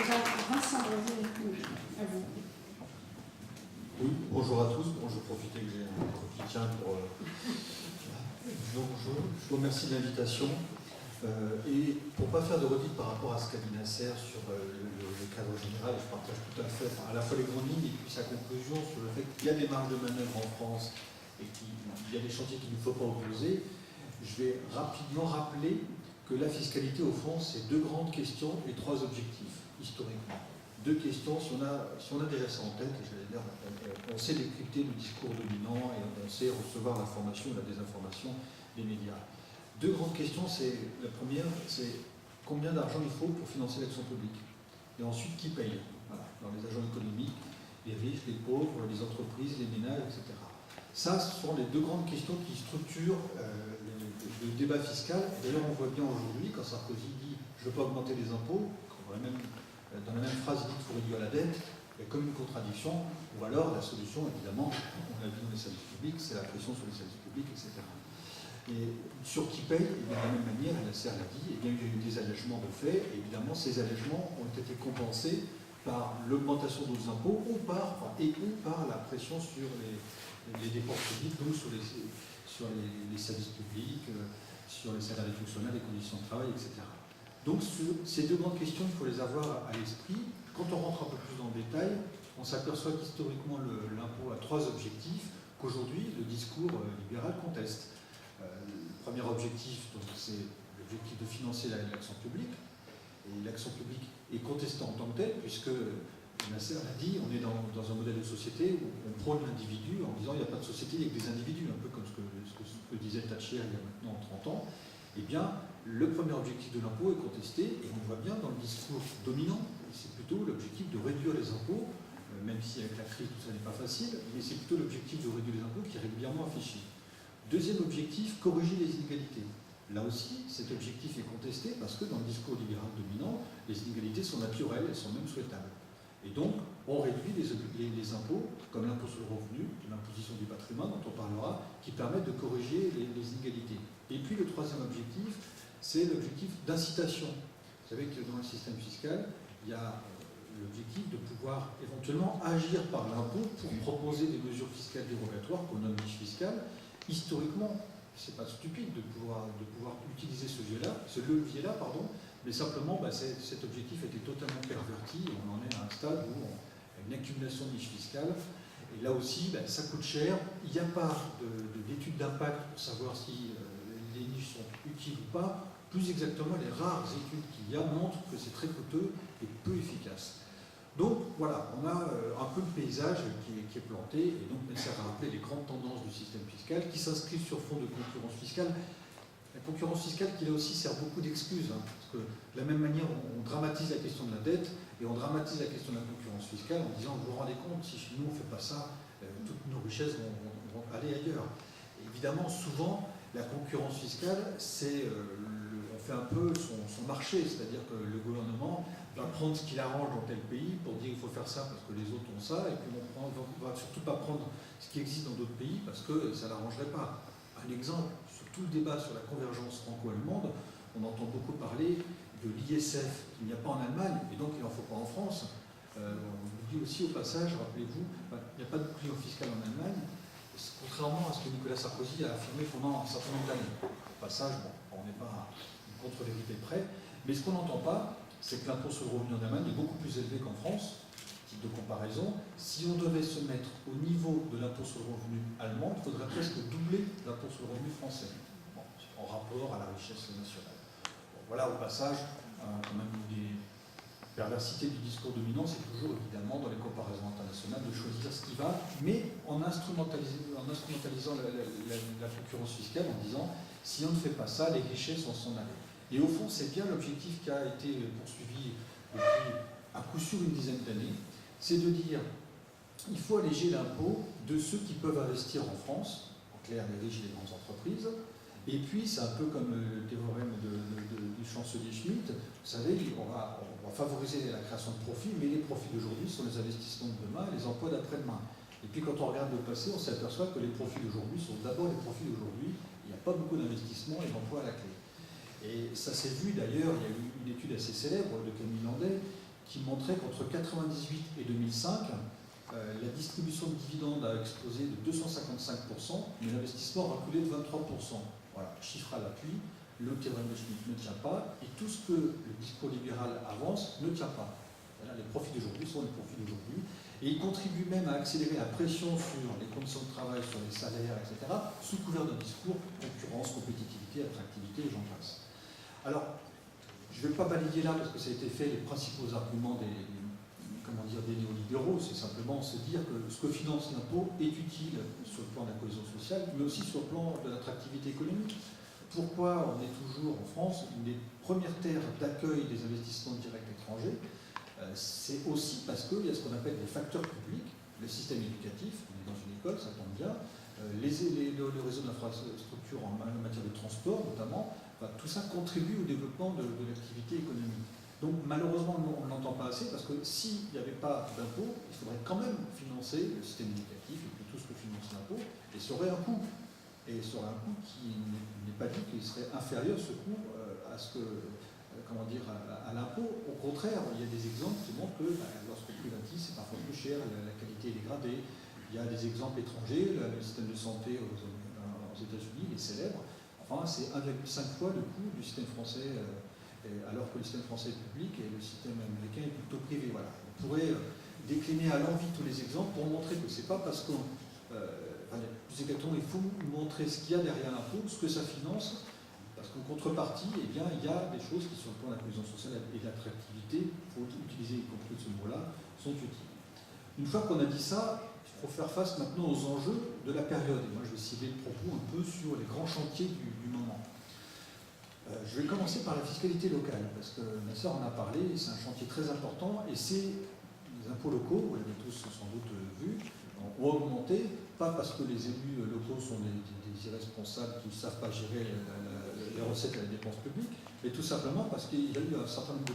déjà Vincent Brésil, à vous. Oui, bonjour à tous. Bon, je vais profiter que j'ai un quotidien pour. Donc, je vous remercie de l'invitation. Et pour ne pas faire de redite par rapport à ce qu'a dit Nasser sur le cadre général, je partage tout à fait à la fois les grandes lignes et puis sa conclusion sur le fait qu'il y a des marges de manœuvre en France et qu'il y a des chantiers qu'il ne faut pas opposer. Je vais rapidement rappeler que la fiscalité, au fond, c'est deux grandes questions et trois objectifs, historiquement. Deux questions, si on a déjà ça en tête, et j'allais dire, on sait décrypter le discours dominant et on sait recevoir l'information ou la désinformation des médias. Deux grandes questions, la première, c'est combien d'argent il faut pour financer l'action publique. Et ensuite, qui paye, voilà, dans les agents économiques, les riches, les pauvres, les entreprises, les ménages, etc. Ça, ce sont les deux grandes questions qui structurent le débat fiscal. D'ailleurs, on voit bien aujourd'hui, quand Sarkozy dit « je ne veux pas augmenter les impôts », dans la même phrase, il dit qu'il faut réduire la dette, il y a comme une contradiction, ou alors la solution, évidemment, on l'a vu dans les services publics, c'est la pression sur les services publics, etc. Et sur qui paye, et de la même manière, Nasser l'a dit, eh bien, il y a eu des allègements de fait, et évidemment, ces allègements ont été compensés par l'augmentation d'autres impôts ou par la pression sur les dépenses publiques, donc sur les services publics, sur les salaires des fonctionnaires, les conditions de travail, etc. Donc ces deux grandes questions, il faut les avoir à l'esprit. Quand on rentre un peu plus dans le détail, on s'aperçoit qu'historiquement l'impôt a trois objectifs qu'aujourd'hui le discours libéral conteste. Le premier objectif, c'est l'objectif de financer l'action publique. Et l'action publique est contestée en tant que telle, puisque Nasser l'a dit, on est dans un modèle de société où on prône l'individu en disant il n'y a pas de société, il y a que des individus, un peu comme ce que disait Thatcher il y a maintenant 30 ans. Eh bien, le premier objectif de l'impôt est contesté, et on le voit bien dans le discours dominant, c'est plutôt l'objectif de réduire les impôts, même si avec la crise tout ça n'est pas facile, mais c'est plutôt l'objectif de réduire les impôts qui est régulièrement affiché. Deuxième objectif, corriger les inégalités. Là aussi, cet objectif est contesté parce que dans le discours libéral dominant, les inégalités sont naturelles, elles sont même souhaitables. Et donc, on réduit les impôts, comme l'impôt sur le revenu, l'imposition du patrimoine dont on parlera, qui permettent de corriger les inégalités. Et puis le troisième objectif, c'est l'objectif d'incitation. Vous savez que dans le système fiscal, il y a l'objectif de pouvoir éventuellement agir par l'impôt pour proposer des mesures fiscales dérogatoires qu'on nomme niche fiscale. Historiquement, c'est pas stupide de pouvoir utiliser ce levier-là, mais simplement, cet objectif était totalement perverti et on en est à un stade où on a une accumulation de niches fiscales. Et là aussi, ça coûte cher. Il n'y a pas d'études d'impact pour savoir si les niches sont utiles ou pas. Plus exactement, les rares études qu'il y a montrent que c'est très coûteux et peu efficace. Donc voilà, on a un peu le paysage qui est planté, et donc Nasser a rappelé les grandes tendances du système fiscal qui s'inscrivent sur fond de concurrence fiscale. La concurrence fiscale qui là aussi sert beaucoup d'excuses, parce que de la même manière on dramatise la question de la dette et on dramatise la question de la concurrence fiscale en disant vous vous rendez compte, si chez nous on ne fait pas ça, toutes nos richesses vont aller ailleurs. Et évidemment, souvent, la concurrence fiscale, on fait un peu son marché, c'est-à-dire que le gouvernement va prendre ce qu'il arrange dans tel pays pour dire il faut faire ça parce que les autres ont ça, et puis on ne va surtout pas prendre ce qui existe dans d'autres pays parce que ça ne l'arrangerait pas. Un exemple, sur tout le débat sur la convergence franco-allemande, on entend beaucoup parler de l'ISF qu'il n'y a pas en Allemagne, et donc il n'en faut pas en France. On vous dit aussi au passage, rappelez-vous, il n'y a pas de bouclier fiscal en Allemagne, contrairement à ce que Nicolas Sarkozy a affirmé pendant un certain nombre d'années. Au passage, on n'est pas contre vérité près, mais ce qu'on n'entend pas, c'est que l'impôt sur le revenu en Allemagne est beaucoup plus élevé qu'en France. Type de comparaison, si on devait se mettre au niveau de l'impôt sur le revenu allemand, il faudrait presque doubler l'impôt sur le revenu français, en rapport à la richesse nationale. Voilà, au passage, quand même une des perversités du discours dominant, c'est toujours évidemment dans les comparaisons internationales de choisir ce qui va, mais en instrumentalisant la concurrence fiscale en disant si on ne fait pas ça, les richesses vont s'en aller. Et au fond, c'est bien l'objectif qui a été poursuivi depuis à coup sûr une dizaine d'années, c'est de dire il faut alléger l'impôt de ceux qui peuvent investir en France, en clair les riches et les grandes entreprises, et puis c'est un peu comme le théorème du chancelier Schmitt, vous savez, on va favoriser la création de profits, mais les profits d'aujourd'hui sont les investissements de demain et les emplois d'après-demain. Et puis quand on regarde le passé, on s'aperçoit que les profits d'aujourd'hui sont d'abord les profits d'aujourd'hui, il n'y a pas beaucoup d'investissements et d'emplois à la clé. Et ça s'est vu d'ailleurs, il y a eu une étude assez célèbre de Camille Landais qui montrait qu'entre 1998 et 2005, la distribution de dividendes a explosé de 255%, mais l'investissement a reculé de 23%. Voilà, chiffre à l'appui, le théorème de Schmitt ne tient pas, et tout ce que le discours libéral avance ne tient pas. Voilà, les profits d'aujourd'hui sont les profits d'aujourd'hui, et il contribue même à accélérer la pression sur les conditions de travail, sur les salaires, etc., sous couvert d'un discours concurrence, compétitivité, attractivité, et j'en passe. Alors, je ne vais pas balayer là, parce que ça a été fait, les principaux arguments des néolibéraux, c'est simplement se dire que ce que finance l'impôt est utile sur le plan de la cohésion sociale, mais aussi sur le plan de l'attractivité économique. Pourquoi on est toujours en France une des premières terres d'accueil des investissements directs étrangers? C'est aussi parce qu'il y a ce qu'on appelle des facteurs publics, le système éducatif, on est dans une école, ça tombe bien, le réseau d'infrastructures en matière de transport notamment, tout ça contribue au développement de l'activité économique. Donc malheureusement, on ne l'entend pas assez parce que s'il n'y avait pas d'impôt, il faudrait quand même financer le système éducatif et puis tout ce que finance l'impôt, et ça aurait un coût. Et ça aurait un coût qui n'est pas dit qu'il serait inférieur, ce coût, à ce que, à l'impôt. Au contraire, il y a des exemples qui montrent que lorsqu'on privatise, c'est parfois plus cher, la qualité est dégradée. Il y a des exemples étrangers, le système de santé aux États-Unis, il est célèbre. Enfin, c'est 1,5 fois le coût du système français, alors que le système français est public et le système américain est plutôt privé. Voilà. On pourrait décliner à l'envi tous les exemples pour montrer que ce n'est pas parce qu'on... plus exactement, il faut montrer ce qu'il y a derrière l'impôt, ce que ça finance, parce qu'en contrepartie, eh bien, il y a des choses qui, sur le plan de la cohésion sociale et de l'attractivité, il faut utiliser y compris ce mot-là, sont utiles. Une fois qu'on a dit ça, il faut faire face maintenant aux enjeux de la période. Et moi, je vais cibler le propos un peu sur les grands chantiers du moment. Je vais commencer par la fiscalité locale, parce que ma sœur en a parlé, c'est un chantier très important, et c'est les impôts locaux, vous l'avez tous sans doute vu, ont augmenté, pas parce que les élus locaux sont des irresponsables qui ne savent pas gérer les recettes et les dépenses publiques, mais tout simplement parce qu'il y a eu un certain nombre de